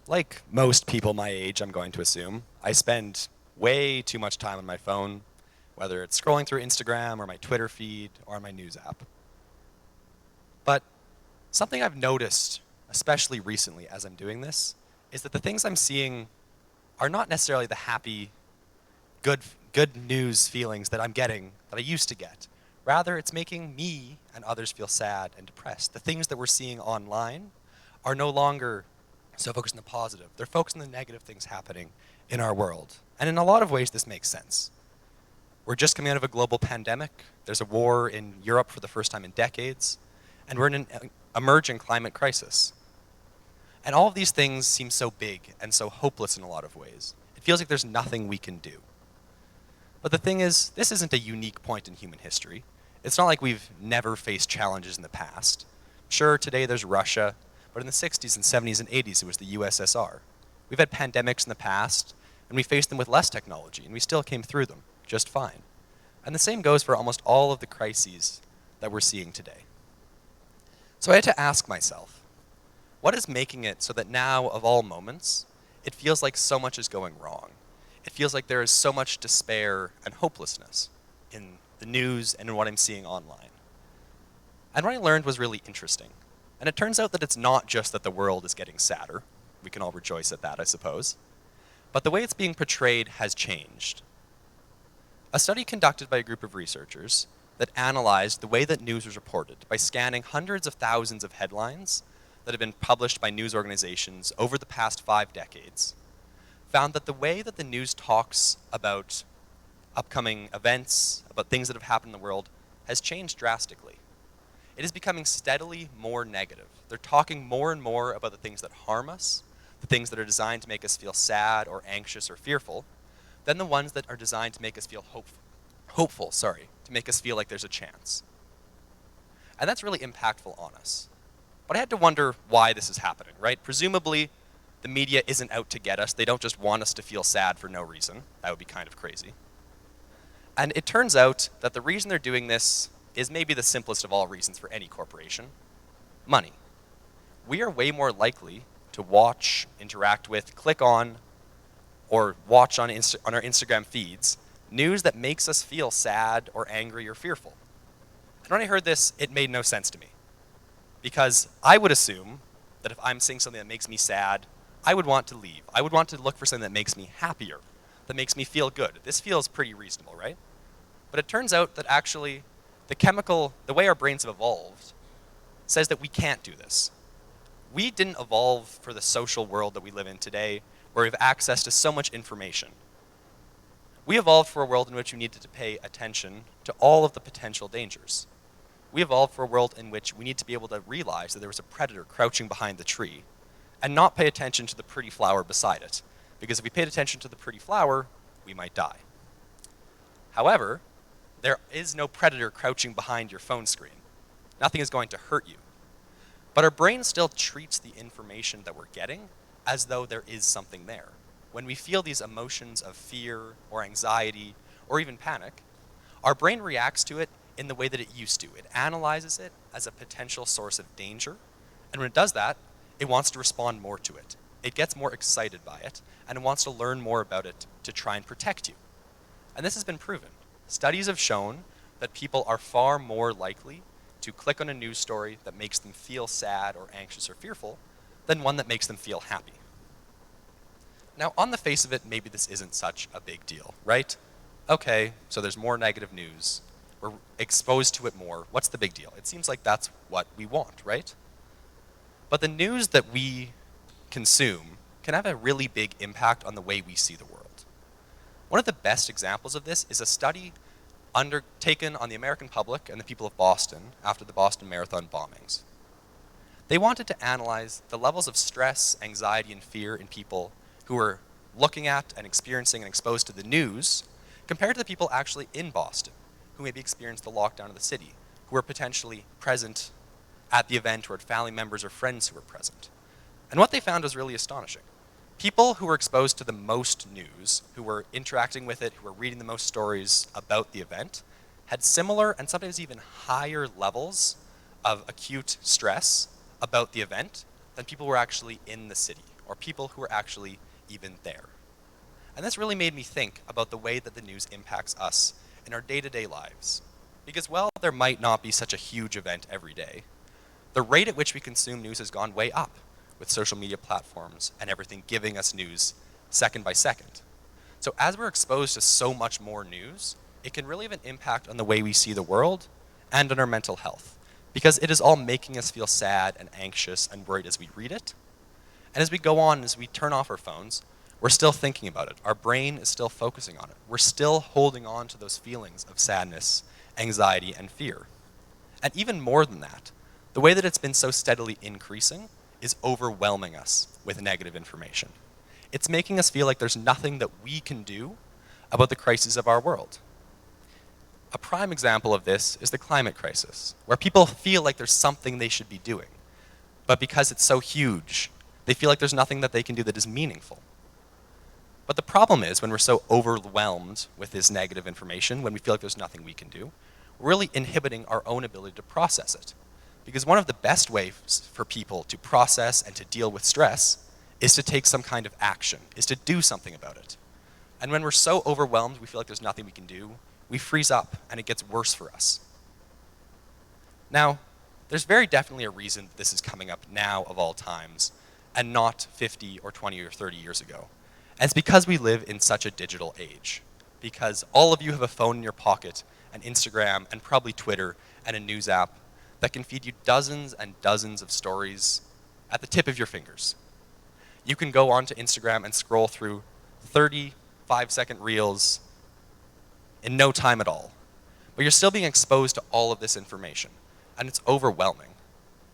Like most people my age, I'm going to assume, I spend way too much time on my phone, whether it's scrolling through Instagram or my Twitter feed or my news app. But something I've noticed, especially recently as I'm doing this, is that the things I'm seeing are not necessarily the happy, good, good news feelings that I'm getting that I used to get. Rather, it's making me and others feel sad and depressed. The things that we're seeing online are no longer so focused on the positive. They're focused on the negative things happening in our world. And in a lot of ways, this makes sense. We're just coming out of a global pandemic. There's a war in Europe for the first time in decades. And we're in an emerging climate crisis. And all of these things seem so big and so hopeless in a lot of ways. It feels like there's nothing we can do. But the thing is, this isn't a unique point in human history. It's not like we've never faced challenges in the past. Sure, today there's Russia, but in the 60s and 70s and 80s, it was the USSR. We've had pandemics in the past, and we faced them with less technology, and we still came through them just fine. And the same goes for almost all of the crises that we're seeing today. So I had to ask myself, what is making it so that now, of all moments, it feels like so much is going wrong? It feels like there is so much despair and hopelessness in the news and in what I'm seeing online. And what I learned was really interesting. And it turns out that it's not just that the world is getting sadder. We can all rejoice at that, I suppose. But the way it's being portrayed has changed. A study conducted by a group of researchers that analyzed the way that news was reported by scanning hundreds of thousands of headlines that have been published by news organizations over the past 5 decades found that the way that the news talks about upcoming events, about things that have happened in the world, has changed drastically. It is becoming steadily more negative. They're talking more and more about the things that harm us, the things that are designed to make us feel sad or anxious or fearful, than the ones that are designed to make us feel hopeful, to make us feel like there's a chance. And that's really impactful on us. But I had to wonder why this is happening, right? Presumably, the media isn't out to get us. They don't just want us to feel sad for no reason. That would be kind of crazy. And it turns out that the reason they're doing this is maybe the simplest of all reasons for any corporation: money. We are way more likely to watch, interact with, click on, or watch on our Instagram feeds news that makes us feel sad or angry or fearful. And when I heard this, it made no sense to me. Because I would assume that if I'm seeing something that makes me sad, I would want to leave. I would want to look for something that makes me happier, that makes me feel good. This feels pretty reasonable, right? But it turns out that actually the way our brains have evolved says that we can't do this. We didn't evolve for the social world that we live in today, where we have access to so much information. We evolved for a world in which we needed to pay attention to all of the potential dangers. We evolved for a world in which we need to be able to realize that there was a predator crouching behind the tree and not pay attention to the pretty flower beside it. Because if we paid attention to the pretty flower, we might die. However, there is no predator crouching behind your phone screen. Nothing is going to hurt you. But our brain still treats the information that we're getting as though there is something there. When we feel these emotions of fear or anxiety or even panic, our brain reacts to it in the way that it used to. It analyzes it as a potential source of danger, and when it does that, it wants to respond more to it. It gets more excited by it, and it wants to learn more about it to try and protect you. And this has been proven. Studies have shown that people are far more likely to click on a news story that makes them feel sad or anxious or fearful than one that makes them feel happy. Now, on the face of it, maybe this isn't such a big deal, right? Okay, so there's more negative news. We're exposed to it more. What's the big deal? It seems like that's what we want, right? But the news that we consume can have a really big impact on the way we see the world. One of the best examples of this is a study undertaken on the American public and the people of Boston after the Boston Marathon bombings. They wanted to analyze the levels of stress, anxiety, and fear in people who were looking at and experiencing and exposed to the news compared to the people actually in Boston who maybe experienced the lockdown of the city, who were potentially present at the event or had family members or friends who were present. And what they found was really astonishing. People who were exposed to the most news, who were interacting with it, who were reading the most stories about the event, had similar and sometimes even higher levels of acute stress about the event than people who were actually in the city or people who are actually even there. And this really made me think about the way that the news impacts us in our day-to-day lives. Because while there might not be such a huge event every day, the rate at which we consume news has gone way up with social media platforms and everything giving us news second by second. So as we're exposed to so much more news, it can really have an impact on the way we see the world and on our mental health, because it is all making us feel sad and anxious and worried as we read it. And as we go on, as we turn off our phones, we're still thinking about it. Our brain is still focusing on it. We're still holding on to those feelings of sadness, anxiety, and fear. And even more than that, the way that it's been so steadily increasing is overwhelming us with negative information. It's making us feel like there's nothing that we can do about the crises of our world. A prime example of this is the climate crisis, where people feel like there's something they should be doing. But because it's so huge, they feel like there's nothing that they can do that is meaningful. But the problem is, when we're so overwhelmed with this negative information, when we feel like there's nothing we can do, we're really inhibiting our own ability to process it. Because one of the best ways for people to process and to deal with stress is to take some kind of action, is to do something about it. And when we're so overwhelmed, we feel like there's nothing we can do, we freeze up and it gets worse for us. Now, there's very definitely a reason this is coming up now of all times and not 50 or 20 or 30 years ago. And it's because we live in such a digital age. Because all of you have a phone in your pocket, and Instagram, and probably Twitter, and a news app that can feed you dozens and dozens of stories at the tip of your fingers. You can go onto Instagram and scroll through 30 5-second reels in no time at all. But you're still being exposed to all of this information, and it's overwhelming.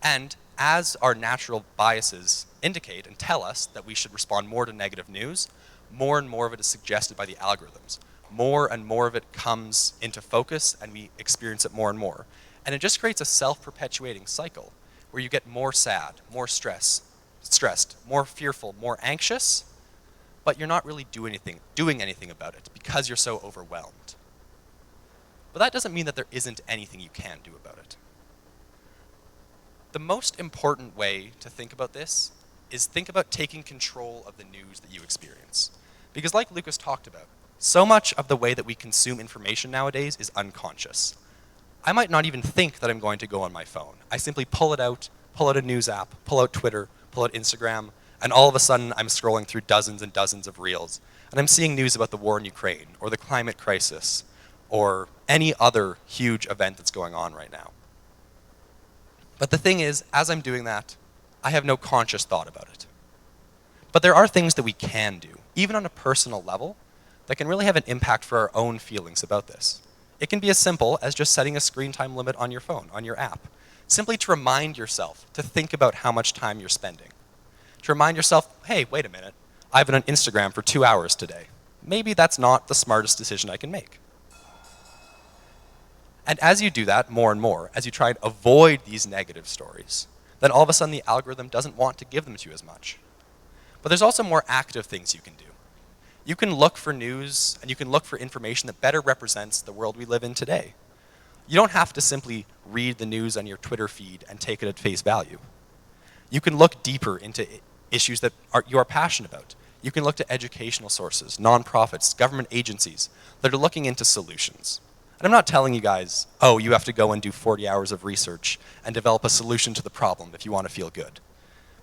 And as our natural biases indicate and tell us that we should respond more to negative news, more and more of it is suggested by the algorithms. More and more of it comes into focus, and we experience it more and more. And it just creates a self-perpetuating cycle where you get more sad, more stressed, more fearful, more anxious, but you're not really doing anything about it because you're so overwhelmed. But that doesn't mean that there isn't anything you can do about it. The most important way to think about this is think about taking control of the news that you experience. Because like Lucas talked about, so much of the way that we consume information nowadays is unconscious. I might not even think that I'm going to go on my phone. I simply pull out a news app, pull out Twitter, pull out Instagram, and all of a sudden I'm scrolling through dozens and dozens of reels, and I'm seeing news about the war in Ukraine, or the climate crisis, or any other huge event that's going on right now. But the thing is, as I'm doing that, I have no conscious thought about it. But there are things that we can do, even on a personal level, that can really have an impact for our own feelings about this. It can be as simple as just setting a screen time limit on your phone, on your app, simply to remind yourself to think about how much time you're spending. To remind yourself, hey, wait a minute, I've been on Instagram for 2 hours today. Maybe that's not the smartest decision I can make. And as you do that more and more, as you try and avoid these negative stories, then all of a sudden the algorithm doesn't want to give them to you as much. But there's also more active things you can do. You can look for news and you can look for information that better represents the world we live in today. You don't have to simply read the news on your Twitter feed and take it at face value. You can look deeper into issues that you are passionate about. You can look to educational sources, nonprofits, government agencies that are looking into solutions. And I'm not telling you guys, oh, you have to go and do 40 hours of research and develop a solution to the problem if you want to feel good.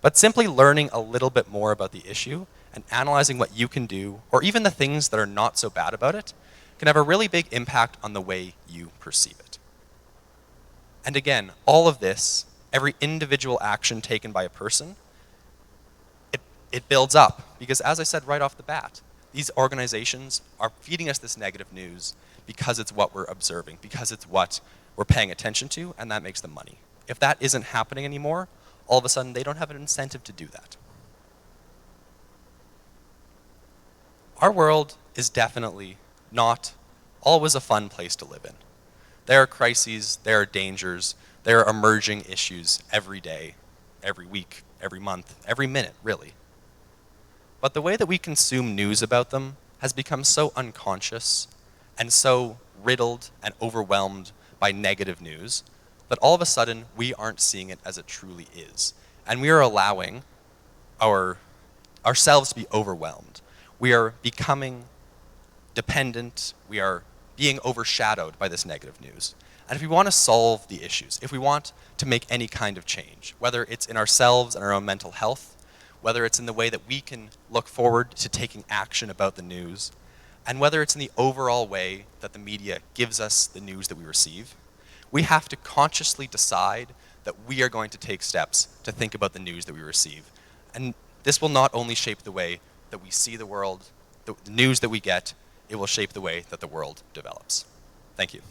But simply learning a little bit more about the issue and analyzing what you can do, or even the things that are not so bad about it, can have a really big impact on the way you perceive it. And again, all of this, every individual action taken by a person, it builds up. Because as I said right off the bat, these organizations are feeding us this negative news because it's what we're observing, because it's what we're paying attention to, and that makes them money. If that isn't happening anymore, all of a sudden they don't have an incentive to do that. Our world is definitely not always a fun place to live in. There are crises, there are dangers, there are emerging issues every day, every week, every month, every minute, really. But the way that we consume news about them has become so unconscious and so riddled and overwhelmed by negative news that all of a sudden we aren't seeing it as it truly is. And we are allowing our ourselves to be overwhelmed. We are becoming dependent. We are being overshadowed by this negative news. And if we want to solve the issues, if we want to make any kind of change, whether it's in ourselves and our own mental health, whether it's in the way that we can look forward to taking action about the news, and whether it's in the overall way that the media gives us the news that we receive, we have to consciously decide that we are going to take steps to think about the news that we receive. And this will not only shape the way that we see the world, the news that we get, it will shape the way that the world develops. Thank you.